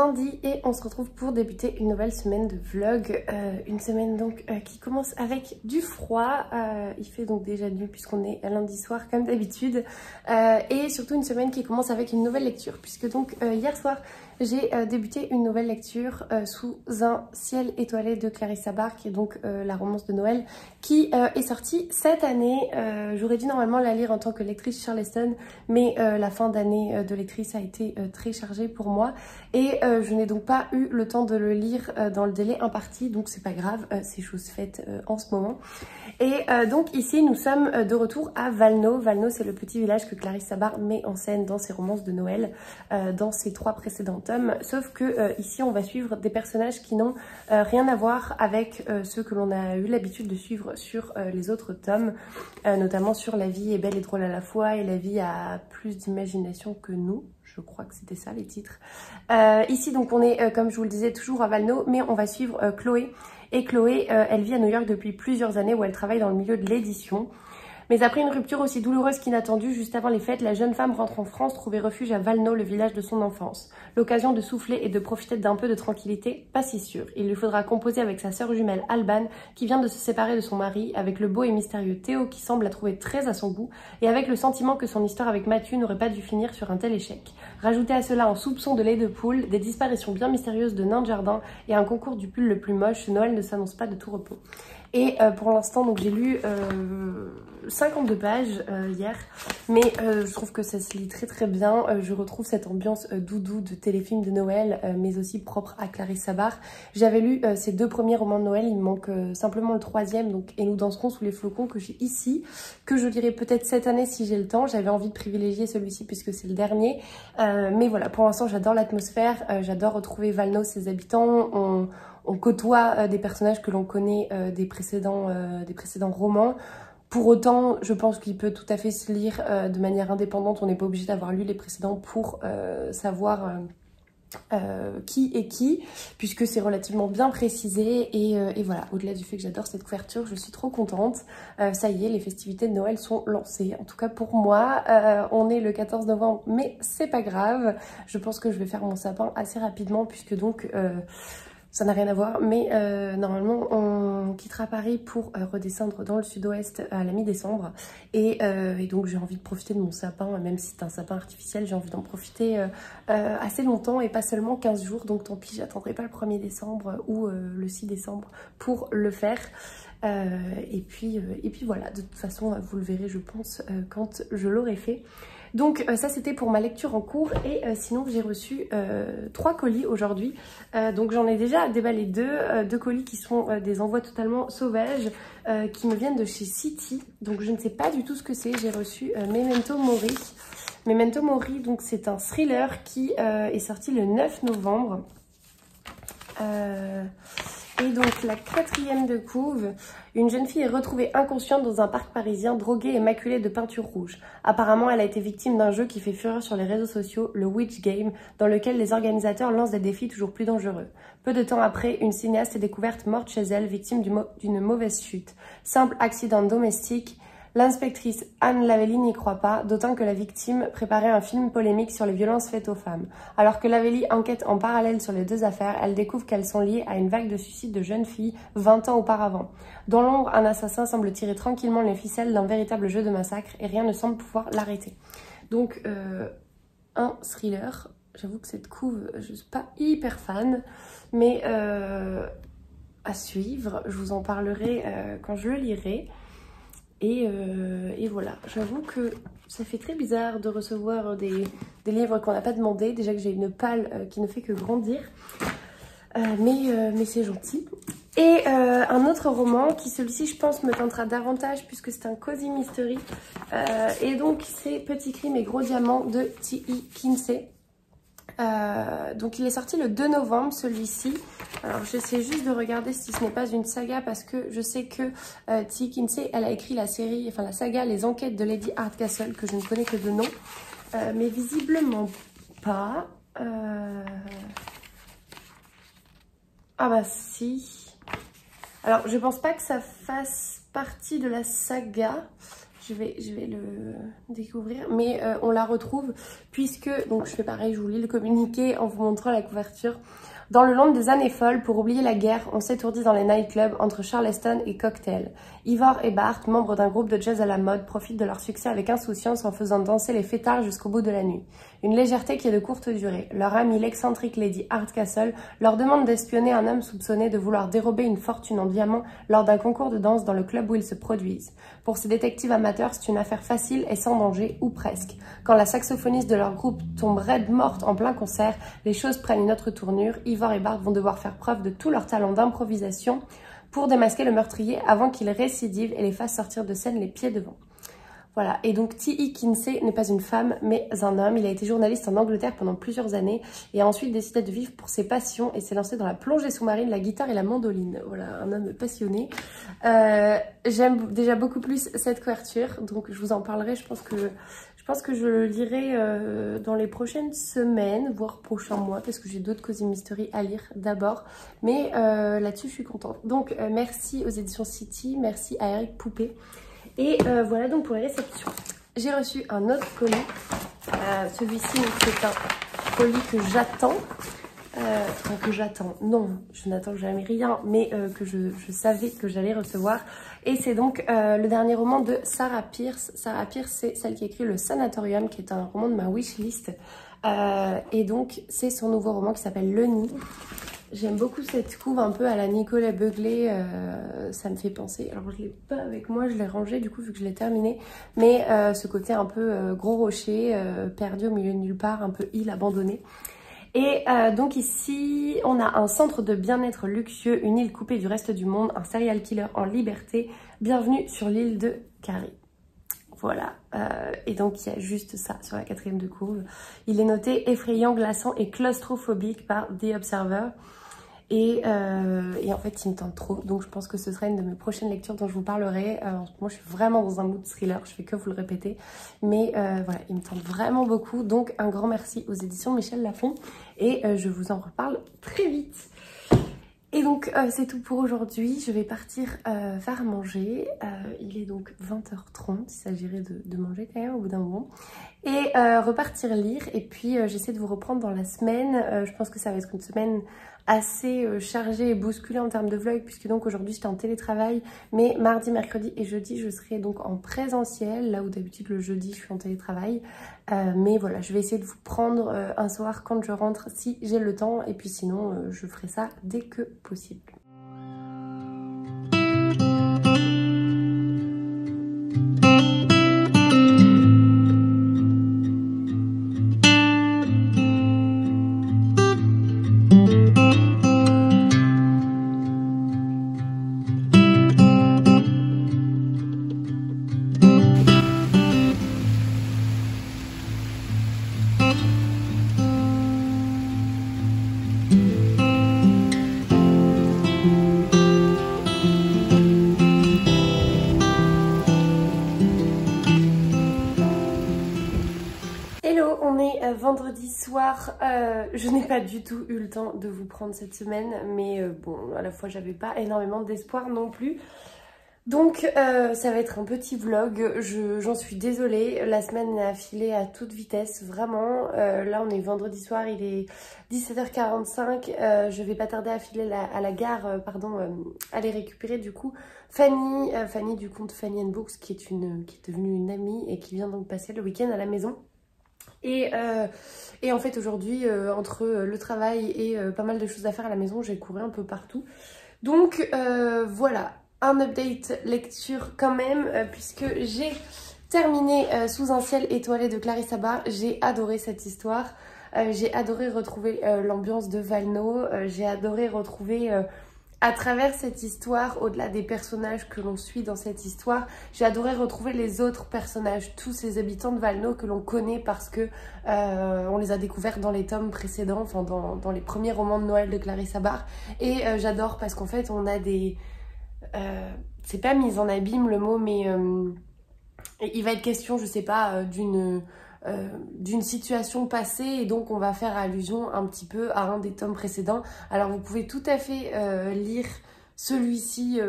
lundi et on se retrouve pour débuter une nouvelle semaine de vlog. Une semaine donc qui commence avec du froid. Il fait donc déjà nuit puisqu'on est lundi soir comme d'habitude. Et surtout une semaine qui commence avec une nouvelle lecture puisque donc hier soir j'ai débuté une nouvelle lecture sous un ciel étoilé de Clarissa Bach, qui est donc la romance de Noël qui est sortie cette année. J'aurais dû normalement la lire en tant que lectrice Charleston, mais la fin d'année de lectrice a été très chargée pour moi et je n'ai donc pas eu le temps de le lire dans le délai imparti, donc c'est pas grave, c'est chose faite en ce moment. Et donc ici nous sommes de retour à Valno. Valno, c'est le petit village que Clarissa Bach met en scène dans ses romances de Noël, dans ses 3 précédents tomes, sauf que ici on va suivre des personnages qui n'ont rien à voir avec ceux que l'on a eu l'habitude de suivre sur les autres tomes, notamment sur La vie est belle et drôle à la fois et La vie a plus d'imagination que nous. Je crois que c'était ça les titres. Ici donc on est, comme je vous le disais, toujours à Valno, mais on va suivre Chloé. Et Chloé, elle vit à New York depuis plusieurs années où elle travaille dans le milieu de l'édition. Mais après une rupture aussi douloureuse qu'inattendue, juste avant les fêtes, la jeune femme rentre en France trouver refuge à Valno, le village de son enfance. L'occasion de souffler et de profiter d'un peu de tranquillité, pas si sûr. Il lui faudra composer avec sa sœur jumelle Alban, qui vient de se séparer de son mari, avec le beau et mystérieux Théo qui semble la trouver très à son goût, et avec le sentiment que son histoire avec Mathieu n'aurait pas dû finir sur un tel échec. Rajoutez à cela un soupçon de lait de poule, des disparitions bien mystérieuses de nains de jardin et un concours du pull le plus moche, Noël ne s'annonce pas de tout repos. Et pour l'instant, donc j'ai lu 52 pages hier, mais je trouve que ça se lit très très bien. Je retrouve cette ambiance doudou de téléfilm de Noël, mais aussi propre à Clarissa Bach. J'avais lu ces 2 premiers romans de Noël, il me manque simplement le 3e, donc Et nous danserons sous les flocons, que j'ai ici, que je lirai peut-être cette année si j'ai le temps. J'avais envie de privilégier celui-ci puisque c'est le dernier, mais voilà, pour l'instant j'adore l'atmosphère, j'adore retrouver Valno, ses habitants. On côtoie des personnages que l'on connaît des précédents romans. Pour autant, je pense qu'il peut tout à fait se lire de manière indépendante. On n'est pas obligé d'avoir lu les précédents pour savoir qui est qui, puisque c'est relativement bien précisé. Et voilà, au-delà du fait que j'adore cette couverture, je suis trop contente. Ça y est, les festivités de Noël sont lancées, en tout cas pour moi. On est le 14 novembre, mais c'est pas grave. Je pense que je vais faire mon sapin assez rapidement, puisque donc... ça n'a rien à voir, mais normalement on quittera Paris pour redescendre dans le sud-ouest à la mi-décembre. Et donc j'ai envie de profiter de mon sapin, même si c'est un sapin artificiel, j'ai envie d'en profiter assez longtemps et pas seulement 15 jours. Donc tant pis, j'attendrai pas le 1er décembre ou le 6 décembre pour le faire. Et puis voilà, de toute façon vous le verrez je pense quand je l'aurai fait. Donc ça c'était pour ma lecture en cours et sinon j'ai reçu 3 colis aujourd'hui. Donc j'en ai déjà déballé 2 colis qui sont des envois totalement sauvages qui me viennent de chez City. Donc je ne sais pas du tout ce que c'est. J'ai reçu Memento Mori. Memento Mori, donc c'est un thriller qui est sorti le 9 novembre. Et donc la 4e de couve, une jeune fille est retrouvée inconsciente dans un parc parisien, droguée et maculée de peinture rouge. Apparemment, elle a été victime d'un jeu qui fait fureur sur les réseaux sociaux, le Witch Game, dans lequel les organisateurs lancent des défis toujours plus dangereux. Peu de temps après, une cinéaste est découverte morte chez elle, victime d'une mauvaise chute. Simple accident domestique. L'inspectrice Anne Lavelli n'y croit pas, d'autant que la victime préparait un film polémique sur les violences faites aux femmes. Alors que Lavelli enquête en parallèle sur les 2 affaires, elle découvre qu'elles sont liées à une vague de suicides de jeunes filles 20 ans auparavant. Dans l'ombre, un assassin semble tirer tranquillement les ficelles d'un véritable jeu de massacre et rien ne semble pouvoir l'arrêter. Donc, un thriller. J'avoue que cette couve, je ne suis pas hyper fan, mais à suivre. Je vous en parlerai quand je le lirai. Et voilà, j'avoue que ça fait très bizarre de recevoir des livres qu'on n'a pas demandé. Déjà que j'ai une palle qui ne fait que grandir, mais c'est gentil. Et un autre roman qui, celui-ci, je pense, me tentera davantage puisque c'est un cozy mystery. Et donc, c'est Petit crime et gros diamant de T.E. Kinsey. Donc il est sorti le 2 novembre celui-ci. Alors j'essaie juste de regarder si ce n'est pas une saga parce que je sais que T. Kinsey, elle a écrit la série, enfin la saga Les Enquêtes de Lady Hardcastle, que je ne connais que de nom, mais visiblement pas. Ah bah si. Alors je pense pas que ça fasse partie de la saga. je vais le découvrir. Mais on la retrouve puisque, donc je fais pareil, je vous lis le communiqué en vous montrant la couverture. Dans le Londres des années folles, pour oublier la guerre, on s'étourdit dans les nightclubs entre Charleston et Cocktail. Ivor et Bart, membres d'un groupe de jazz à la mode, profitent de leur succès avec insouciance en faisant danser les fêtards jusqu'au bout de la nuit. Une légèreté qui est de courte durée. Leur amie, l'excentrique Lady Hardcastle, leur demande d'espionner un homme soupçonné de vouloir dérober une fortune en diamants lors d'un concours de danse dans le club où ils se produisent. Pour ces détectives amateurs, c'est une affaire facile et sans danger, ou presque. Quand la saxophoniste de leur groupe tombe raide morte en plein concert, les choses prennent une autre tournure. Ivor et Bart vont devoir faire preuve de tout leur talent d'improvisation pour démasquer le meurtrier avant qu'il récidive et les fasse sortir de scène les pieds devant. Voilà, et donc T.E. Kinsey n'est pas une femme, mais un homme. Il a été journaliste en Angleterre pendant plusieurs années et a ensuite décidé de vivre pour ses passions et s'est lancé dans la plongée sous-marine, la guitare et la mandoline. Voilà, un homme passionné. J'aime déjà beaucoup plus cette couverture, donc je vous en parlerai. Je pense que je le lirai dans les prochaines semaines, voire prochains mois, parce que j'ai d'autres Cozy Mystery à lire d'abord. Mais là-dessus, je suis contente. Donc, merci aux éditions City, merci à Eric Poupée. Et voilà donc pour les réceptions. J'ai reçu un autre colis. Celui-ci, c'est un colis que j'attends. Enfin, que j'attends. Non, je n'attends jamais rien, mais que je savais que j'allais recevoir. Et c'est donc le dernier roman de Sarah Pearse. Sarah Pearse, c'est celle qui écrit Le Sanatorium, qui est un roman de ma wishlist. Et donc, c'est son nouveau roman qui s'appelle Le Nid. J'aime beaucoup cette couve un peu à la Nicolas Beuglet, ça me fait penser. Alors je ne l'ai pas avec moi, je l'ai rangé du coup vu que je l'ai terminé. Mais ce côté un peu gros rocher, perdu au milieu de nulle part, un peu île abandonnée. Et donc ici, on a un centre de bien-être luxueux, une île coupée du reste du monde, un serial killer en liberté. Bienvenue sur l'île de Carrie. Voilà, et donc il y a juste ça sur la 4e de couve. Il est noté effrayant, glaçant et claustrophobique par The Observer. Et en fait, il me tente trop. Donc, je pense que ce sera une de mes prochaines lectures dont je vous parlerai. Moi, je suis vraiment dans un mood thriller. Je fais que vous le répéter. Mais voilà, il me tente vraiment beaucoup. Donc, un grand merci aux éditions Michel Lafon. Et je vous en reparle très vite. Et donc, c'est tout pour aujourd'hui. Je vais partir faire manger. Il est donc 20h30. Il s'agirait de manger quand même au bout d'un moment. Et repartir lire. Et puis, j'essaie de vous reprendre dans la semaine. Je pense que ça va être une semaine assez chargée et bousculée en termes de vlog, puisque donc aujourd'hui j'étais en télétravail, mais mardi, mercredi et jeudi je serai donc en présentiel, là où d'habitude le jeudi je suis en télétravail. Mais voilà, je vais essayer de vous prendre un soir quand je rentre si j'ai le temps, et puis sinon je ferai ça dès que possible. Vendredi soir, je n'ai pas du tout eu le temps de vous prendre cette semaine, mais bon, à la fois j'avais pas énormément d'espoir non plus. Donc ça va être un petit vlog, j'en suis désolée, la semaine a filé à toute vitesse, vraiment. Là on est vendredi soir, il est 17h45, je vais pas tarder à filer à la gare, aller récupérer du coup Fanny, Fanny du compte Fanny & Books, qui est devenue une amie et qui vient donc passer le week-end à la maison. Et en fait aujourd'hui, entre le travail et pas mal de choses à faire à la maison, j'ai couru un peu partout. Donc voilà, un update lecture quand même, puisque j'ai terminé Sous un ciel étoilé de Clarissa Bard. J'ai adoré cette histoire, j'ai adoré retrouver l'ambiance de Valno, j'ai adoré retrouver... à travers cette histoire, au-delà des personnages que l'on suit dans cette histoire, j'ai adoré retrouver les autres personnages, tous ces habitants de Valno que l'on connaît parce que on les a découverts dans les tomes précédents, enfin dans les premiers romans de Noël de Clarissa Bard. Et j'adore parce qu'en fait on a des... c'est pas mise en abîme le mot, mais il va être question, je sais pas, d'une situation passée, et donc on va faire allusion un petit peu à un des tomes précédents. Alors vous pouvez tout à fait lire celui-ci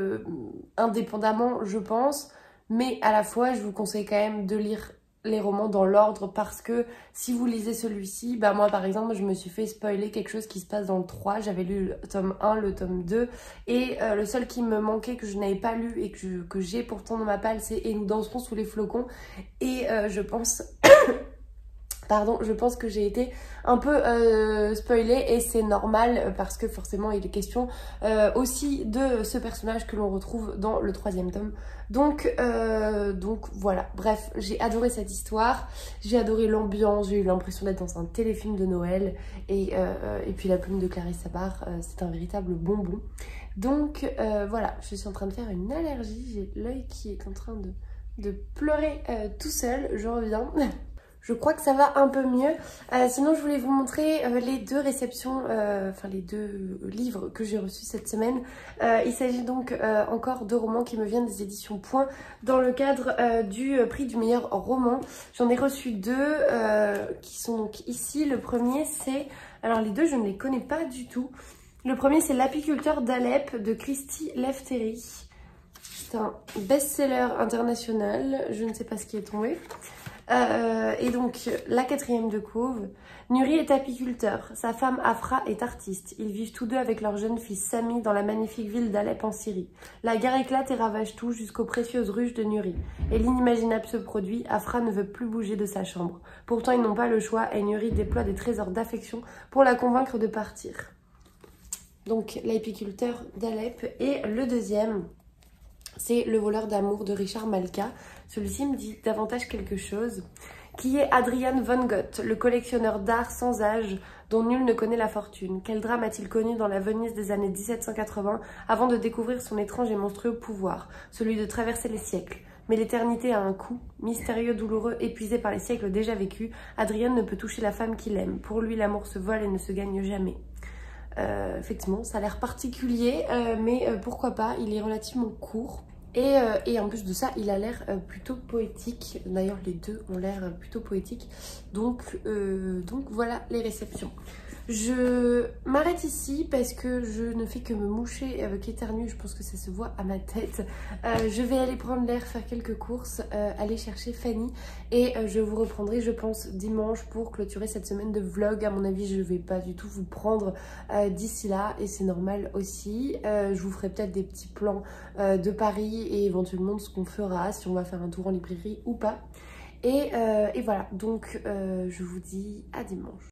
indépendamment, je pense, mais à la fois je vous conseille quand même de lire les romans dans l'ordre parce que si vous lisez celui-ci, bah moi par exemple je me suis fait spoiler quelque chose qui se passe dans le 3, j'avais lu le tome 1, le tome 2 et le seul qui me manquait que je n'avais pas lu et que j'ai pourtant dans ma palle c'est Et nous danserons sous les flocons et je pense... Pardon, je pense que j'ai été un peu spoilée et c'est normal parce que forcément il est question aussi de ce personnage que l'on retrouve dans le 3e tome. Donc voilà, bref, j'ai adoré cette histoire, j'ai adoré l'ambiance, j'ai eu l'impression d'être dans un téléfilm de Noël et puis la plume de Clarisse Sabart, c'est un véritable bonbon. Donc voilà, je suis en train de faire une allergie, j'ai l'œil qui est en train de pleurer tout seul, je reviens. Je crois que ça va un peu mieux. Sinon, je voulais vous montrer les 2 réceptions, enfin les 2 livres que j'ai reçus cette semaine. Il s'agit donc encore de romans qui me viennent des éditions Point dans le cadre du prix du meilleur roman. J'en ai reçu 2 qui sont donc ici. Le premier, c'est... Alors les 2, je ne les connais pas du tout. Le premier, c'est L'apiculteur d'Alep de Christy Leftery. C'est un best-seller international. Je ne sais pas ce qui est tombé. Et donc, la 4e de couve. Nuri est apiculteur, sa femme Afra est artiste. Ils vivent tous deux avec leur jeune fils Sami dans la magnifique ville d'Alep en Syrie. La guerre éclate et ravage tout jusqu'aux précieuses ruches de Nuri. Et l'inimaginable se produit, Afra ne veut plus bouger de sa chambre. Pourtant, ils n'ont pas le choix et Nuri déploie des trésors d'affection pour la convaincre de partir. Donc, l'apiculteur d'Alep. Et le deuxième... c'est Le voleur d'amour de Richard Malka. Celui-ci me dit davantage quelque chose. Qui est Adrian von Gott, le collectionneur d'art sans âge dont nul ne connaît la fortune? Quel drame a-t-il connu dans la Venise des années 1780 avant de découvrir son étrange et monstrueux pouvoir, celui de traverser les siècles? Mais l'éternité a un coût, mystérieux, douloureux, épuisé par les siècles déjà vécus. Adrian ne peut toucher la femme qu'il aime. Pour lui, l'amour se vole et ne se gagne jamais. Effectivement, ça a l'air particulier, mais pourquoi pas, il est relativement court. Et en plus de ça, il a l'air plutôt poétique. D'ailleurs, les 2 ont l'air plutôt poétiques. Donc voilà les réceptions. Je m'arrête ici parce que je ne fais que me moucher avec éternuer. Je pense que ça se voit à ma tête. Je vais aller prendre l'air, faire quelques courses, aller chercher Fanny. Et je vous reprendrai, je pense, dimanche pour clôturer cette semaine de vlog. À mon avis, je ne vais pas du tout vous prendre d'ici là. Et c'est normal aussi. Je vous ferai peut-être des petits plans de Paris et éventuellement de ce qu'on fera, si on va faire un tour en librairie ou pas. Et voilà, donc je vous dis à dimanche.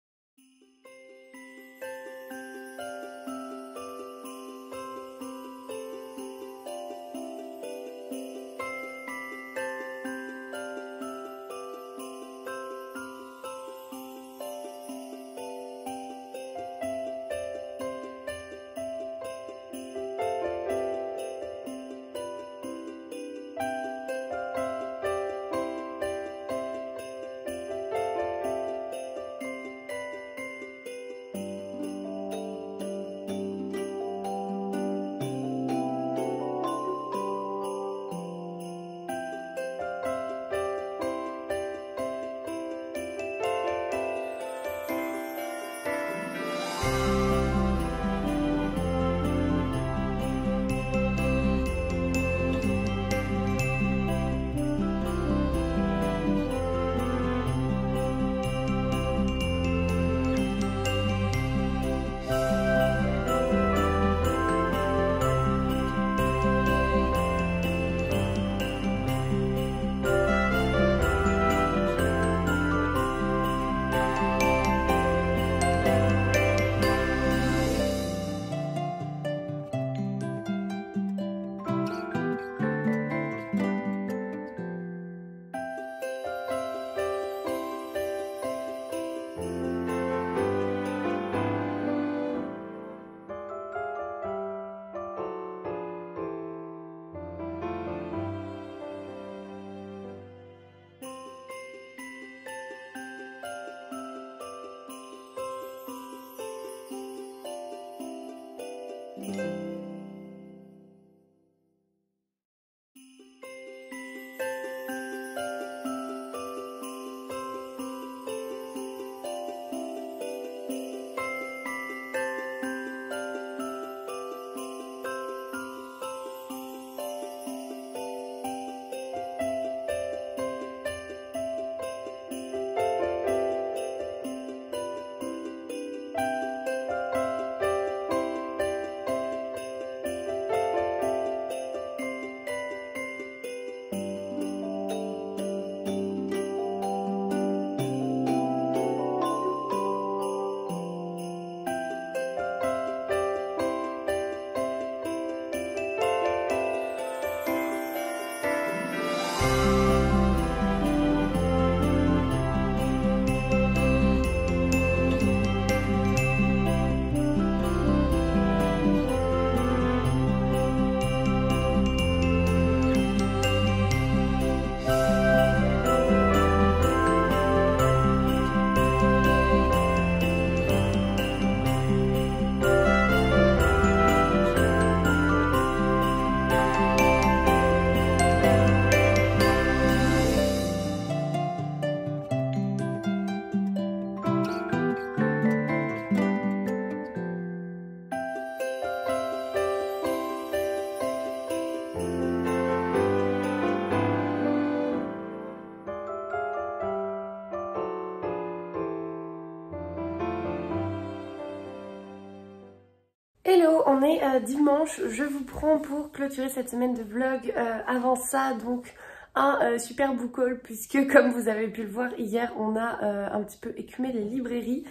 Hello, on est dimanche, je vous prends pour clôturer cette semaine de vlog. Avant ça, donc un super book haul puisque comme vous avez pu le voir hier, on a un petit peu écumé les librairies.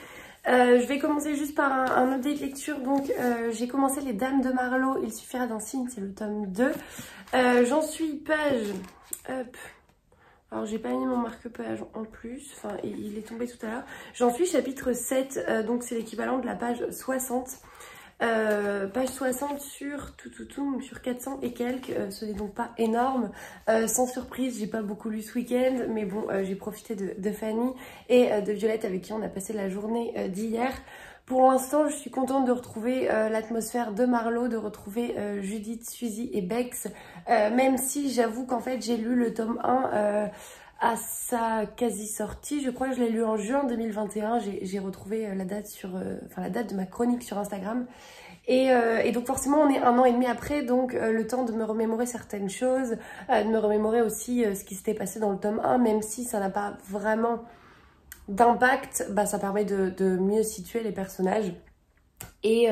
Je vais commencer juste par un update lecture. Donc j'ai commencé Les Dames de Marlowe, Il suffira d'un signe, c'est le tome 2. J'en suis page... Hop. Alors j'ai pas mis mon marque-page en plus, enfin il est tombé tout à l'heure. J'en suis chapitre 7, donc c'est l'équivalent de la page 60. Page 60 sur sur 400 et quelques, ce n'est donc pas énorme. Sans surprise, j'ai pas beaucoup lu ce week-end, mais bon, j'ai profité de Fanny et de Violette avec qui on a passé la journée d'hier. Pour l'instant, je suis contente de retrouver l'atmosphère de Marlowe, de retrouver Judith, Suzy et Bex, même si j'avoue qu'en fait j'ai lu le tome 1 à sa quasi-sortie. Je crois que je l'ai lu en juin 2021, j'ai retrouvé la date la date de ma chronique sur Instagram. Et donc forcément on est 1 an et demi après, donc le temps de me remémorer certaines choses, de me remémorer aussi ce qui s'était passé dans le tome 1, même si ça n'a pas vraiment d'impact, ça permet de mieux situer les personnages. Et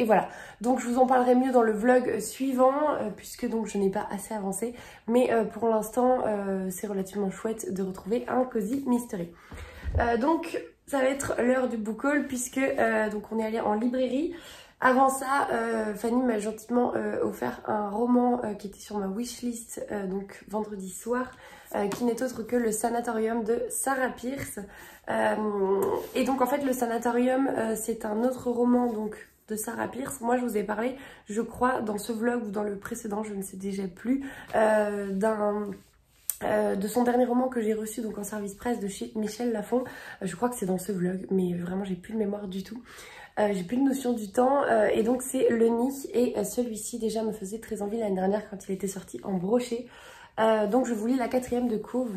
voilà, donc je vous en parlerai mieux dans le vlog suivant, puisque donc je n'ai pas assez avancé, mais pour l'instant c'est relativement chouette de retrouver un Cozy Mystery. Donc ça va être l'heure du book haul, puisque donc on est allé en librairie. Avant ça, Fanny m'a gentiment offert un roman qui était sur ma wishlist donc vendredi soir, qui n'est autre que Le Sanatorium de Sarah Pearse. Et donc en fait le Sanatorium c'est un autre roman donc de Sarah Pearse. Moi je vous ai parlé, je crois, dans ce vlog ou dans le précédent, je ne sais déjà plus, de son dernier roman que j'ai reçu donc en service presse de chez Michel Lafon. Je crois que c'est dans ce vlog, mais vraiment j'ai plus de mémoire du tout. J'ai plus de notion du temps, et donc c'est Le Nid, et celui-ci déjà me faisait très envie l'année dernière quand il était sorti en brochet. Donc je vous lis la 4e de couve.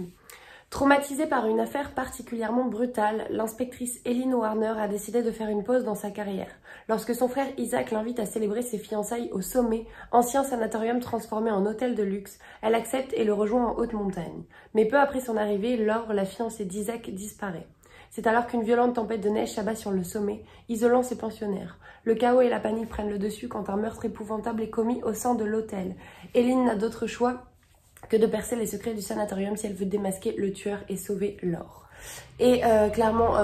Traumatisée par une affaire particulièrement brutale, l'inspectrice Eileen Warner a décidé de faire une pause dans sa carrière. Lorsque son frère Isaac l'invite à célébrer ses fiançailles au Sommet, ancien sanatorium transformé en hôtel de luxe, elle accepte et le rejoint en haute montagne. Mais peu après son arrivée, Laure, la fiancée d'Isaac, disparaît. C'est alors qu'une violente tempête de neige s'abat sur le sommet, isolant ses pensionnaires. Le chaos et la panique prennent le dessus quand un meurtre épouvantable est commis au sein de l'hôtel. Eileen n'a d'autre choix que de percer les secrets du sanatorium si elle veut démasquer le tueur et sauver Laure. Et clairement,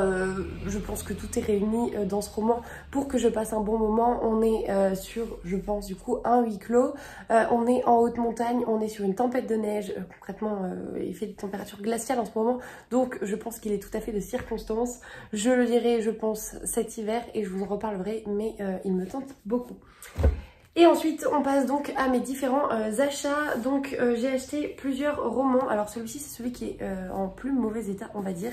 je pense que tout est réuni dans ce roman pour que je passe un bon moment. On est sur, je pense du coup, un huis clos. On est en haute montagne, on est sur une tempête de neige. Concrètement, il fait des températures glaciales en ce moment. Donc je pense qu'il est tout à fait de circonstance. Je le lirai, je pense, cet hiver et je vous en reparlerai, mais il me tente beaucoup. Et ensuite, on passe donc à mes différents achats. Donc, j'ai acheté plusieurs romans. Alors, celui-ci, c'est celui qui est en plus mauvais état, on va dire.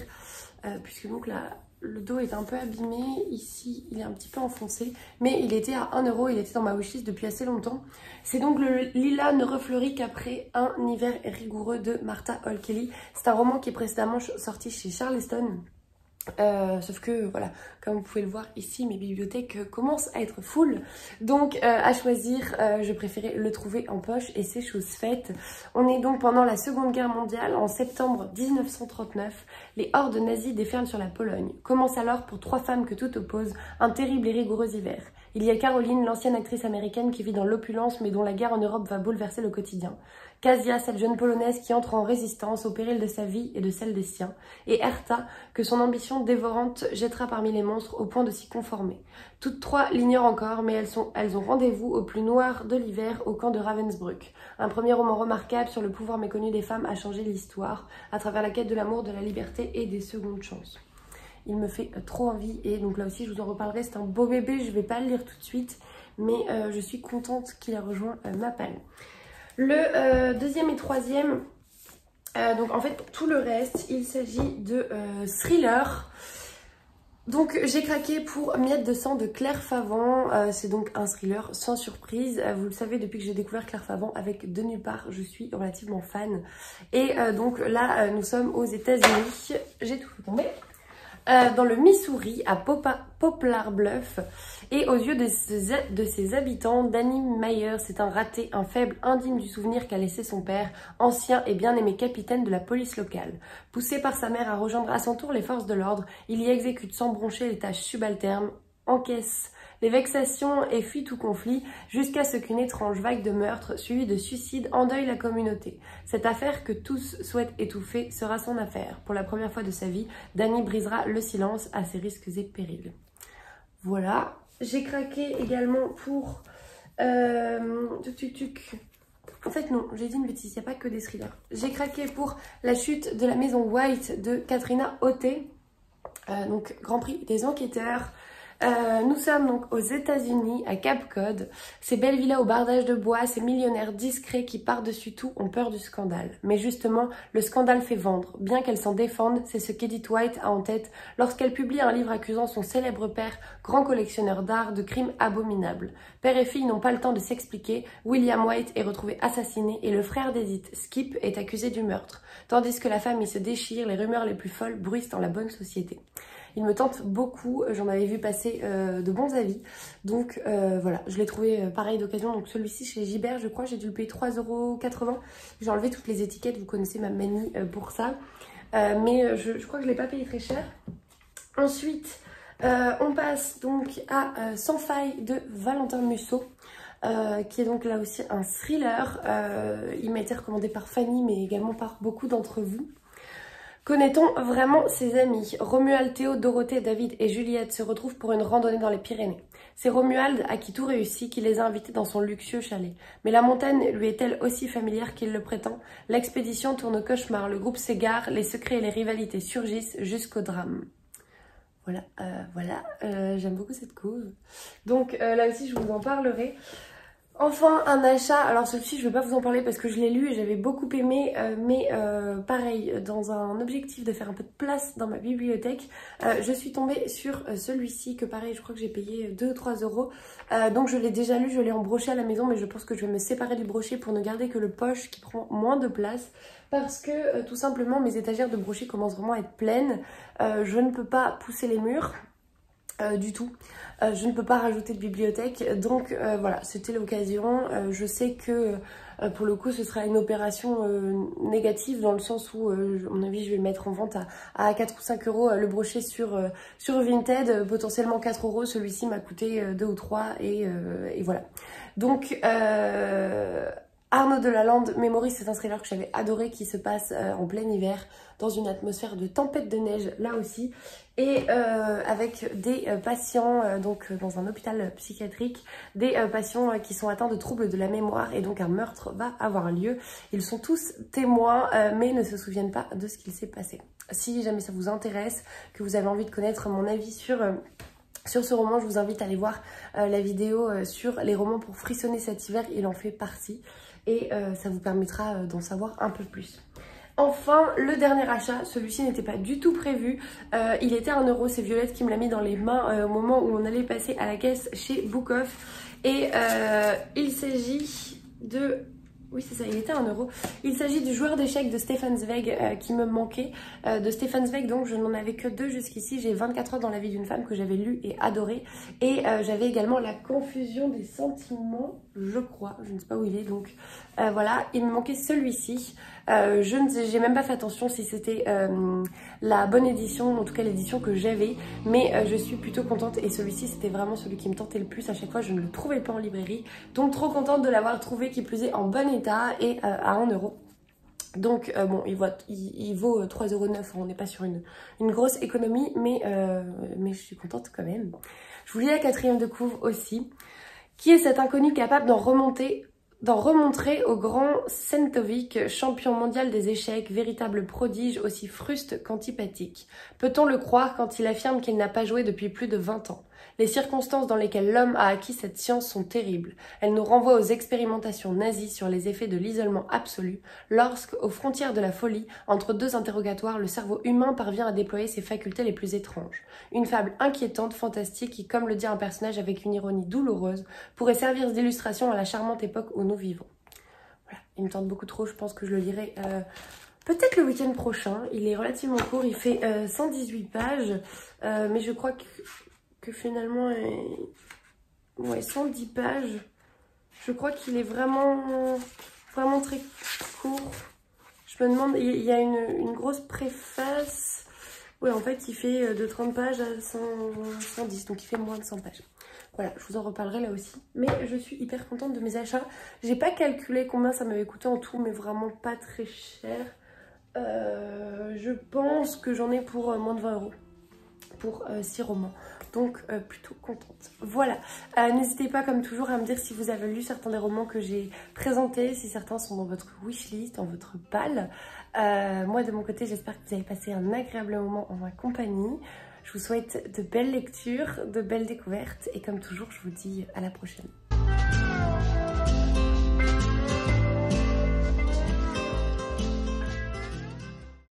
Puisque donc là, le dos est un peu abîmé. Ici, il est un petit peu enfoncé. Mais il était à 1 €. Il était dans ma wishlist depuis assez longtemps. C'est donc Le Lilas ne refleurit qu'après un hiver rigoureux de Martha Hall Kelly. C'est un roman qui est précédemment sorti chez Charleston. Sauf que voilà, comme vous pouvez le voir ici, mes bibliothèques commencent à être full, donc à choisir, je préférais le trouver en poche et c'est chose faite. On est donc pendant la Seconde Guerre mondiale, en septembre 1939, les hordes nazies déferlent sur la Pologne. Commence alors pour 3 femmes que tout oppose, un terrible et rigoureux hiver. Il y a Caroline, l'ancienne actrice américaine qui vit dans l'opulence mais dont la guerre en Europe va bouleverser le quotidien. Kasia, cette jeune polonaise qui entre en résistance au péril de sa vie et de celle des siens. Et Hertha, que son ambition dévorante jettera parmi les monstres au point de s'y conformer. Toutes 3 l'ignorent encore, mais elles ont rendez-vous au plus noir de l'hiver au camp de Ravensbrück. Un premier roman remarquable sur le pouvoir méconnu des femmes a changé l'histoire, à travers la quête de l'amour, de la liberté et des secondes chances. Il me fait trop envie et donc là aussi je vous en reparlerai, c'est un beau bébé, je vais pas le lire tout de suite, mais je suis contente qu'il ait rejoint ma palle. Le deuxième et troisième, donc en fait pour tout le reste, il s'agit de thriller. Donc j'ai craqué pour Miettes de sang de Claire Favant, c'est donc un thriller sans surprise. Vous le savez, depuis que j'ai découvert Claire Favant avec De Nulle part, je suis relativement fan. Et donc là nous sommes aux États-Unis, j'ai tout fait tomber. Dans le Missouri, à Poplar Bluff, et aux yeux de ses habitants, Danny Myers est un raté, un faible indigne du souvenir qu'a laissé son père, ancien et bien-aimé capitaine de la police locale. Poussé par sa mère à rejoindre à son tour les forces de l'ordre, il y exécute sans broncher les tâches subalternes encaisse les vexations et fuit tout conflit, jusqu'à ce qu'une étrange vague de meurtres suivie de suicides endeuille la communauté. Cette affaire que tous souhaitent étouffer sera son affaire. Pour la première fois de sa vie, Dany brisera le silence à ses risques et périls. Voilà. J'ai craqué également pour... En fait non, j'ai dit une bêtise, il n'y a pas que des thrillers. J'ai craqué pour La chute de la maison White de Katrina Otte. Donc Grand Prix des enquêteurs. Nous sommes donc aux États-Unis, à Cape Cod. Ces belles villas au bardage de bois, ces millionnaires discrets qui par-dessus tout ont peur du scandale. Mais justement, le scandale fait vendre. Bien qu'elle s'en défende, c'est ce qu'Edith White a en tête lorsqu'elle publie un livre accusant son célèbre père, grand collectionneur d'art, de crimes abominables. Père et fille n'ont pas le temps de s'expliquer. William White est retrouvé assassiné et le frère d'Edith, Skip, est accusé du meurtre. Tandis que la famille se déchire, les rumeurs les plus folles bruissent dans la bonne société. Il me tente beaucoup, j'en avais vu passer de bons avis, donc voilà, je l'ai trouvé pareil d'occasion, donc celui-ci chez Gibert, je crois, j'ai dû le payer 3,80 €, j'ai enlevé toutes les étiquettes, vous connaissez ma manie pour ça, mais je crois que je ne l'ai pas payé très cher. Ensuite, on passe donc à Sans faille de Valentin Musso. Qui est donc là aussi un thriller, il m'a été recommandé par Fanny mais également par beaucoup d'entre vous. Connaît-on vraiment ses amis? Romuald, Théo, Dorothée, David et Juliette se retrouvent pour une randonnée dans les Pyrénées. C'est Romuald, à qui tout réussit, qui les a invités dans son luxueux chalet. Mais la montagne lui est-elle aussi familière qu'il le prétend? L'expédition tourne au cauchemar, le groupe s'égare, les secrets et les rivalités surgissent jusqu'au drame. Voilà, j'aime beaucoup cette cause. Donc là aussi je vous en parlerai. Enfin un achat, alors celui-ci je ne vais pas vous en parler parce que je l'ai lu et j'avais beaucoup aimé, mais pareil, dans un objectif de faire un peu de place dans ma bibliothèque, je suis tombée sur celui-ci que pareil je crois que j'ai payé 2 ou 3 €, donc je l'ai déjà lu, je l'ai en brochet à la maison, mais je pense que je vais me séparer du brochet pour ne garder que le poche qui prend moins de place, parce que tout simplement mes étagères de brochet commencent vraiment à être pleines, je ne peux pas pousser les murs. Du tout, je ne peux pas rajouter de bibliothèque, donc voilà, c'était l'occasion. Je sais que pour le coup ce sera une opération négative, dans le sens où à mon avis je vais le mettre en vente à 4 ou 5 € le brochet sur Vinted, potentiellement 4 €, celui-ci m'a coûté 2 ou 3 et voilà. Donc Arnaud Delalande, Memories, c'est un thriller que j'avais adoré, qui se passe en plein hiver dans une atmosphère de tempête de neige là aussi, et avec des patients donc dans un hôpital psychiatrique, des patients qui sont atteints de troubles de la mémoire, et donc un meurtre va avoir lieu. Ils sont tous témoins mais ne se souviennent pas de ce qu'il s'est passé. Si jamais ça vous intéresse, que vous avez envie de connaître mon avis sur ce roman, je vous invite à aller voir la vidéo sur les romans pour frissonner cet hiver, il en fait partie, et ça vous permettra d'en savoir un peu plus. Enfin, le dernier achat, celui-ci n'était pas du tout prévu, il était à 1 €, c'est Violette qui me l'a mis dans les mains au moment où on allait passer à la caisse chez Book Off, et il s'agit de... Oui, c'est ça, il était à 1 €. Il s'agit du joueur d'échecs de Stefan Zweig qui me manquait. De Stefan Zweig, donc je n'en avais que 2 jusqu'ici. J'ai 24 heures dans la vie d'une femme que j'avais lu et adoré. Et j'avais également La confusion des sentiments, je crois. Je ne sais pas où il est, donc voilà. Il me manquait celui-ci. J'ai même pas fait attention si c'était la bonne édition, en tout cas l'édition que j'avais. Mais je suis plutôt contente, et celui-ci c'était vraiment celui qui me tentait le plus. À chaque fois je ne le trouvais pas en librairie. Donc trop contente de l'avoir trouvé, qui plus est en bon état et à 1 €. Donc bon, il vaut 3,09 €, on n'est pas sur une grosse économie, mais je suis contente quand même. Je vous lis la 4e de couve aussi. Qui est cet inconnu capable d'en remontrer au grand Sentovic, champion mondial des échecs, véritable prodige aussi fruste qu'antipathique? Peut-on le croire quand il affirme qu'il n'a pas joué depuis plus de 20 ans? Les circonstances dans lesquelles l'homme a acquis cette science sont terribles. Elles nous renvoient aux expérimentations nazies sur les effets de l'isolement absolu, lorsque, aux frontières de la folie, entre 2 interrogatoires, le cerveau humain parvient à déployer ses facultés les plus étranges. Une fable inquiétante, fantastique, qui, comme le dit un personnage avec une ironie douloureuse, pourrait servir d'illustration à la charmante époque où nous vivons. Voilà, il me tente beaucoup trop, je pense que je le lirai peut-être le week-end prochain. Il est relativement court, il fait 118 pages, mais je crois que finalement, ouais, 110 pages, je crois qu'il est vraiment très court. Je me demande, il y a une grosse préface, Ouais, en fait, il fait de 30 pages à 110, donc il fait moins de 100 pages. Voilà, je vous en reparlerai là aussi. Mais je suis hyper contente de mes achats. J'ai pas calculé combien ça m'avait coûté en tout, mais vraiment pas très cher. Je pense que j'en ai pour moins de 20 € pour 6 romans. Donc plutôt contente. Voilà, n'hésitez pas comme toujours à me dire si vous avez lu certains des romans que j'ai présentés, si certains sont dans votre wishlist, dans votre balle. Moi de mon côté, j'espère que vous avez passé un agréable moment en ma compagnie. Je vous souhaite de belles lectures, de belles découvertes et comme toujours, je vous dis à la prochaine.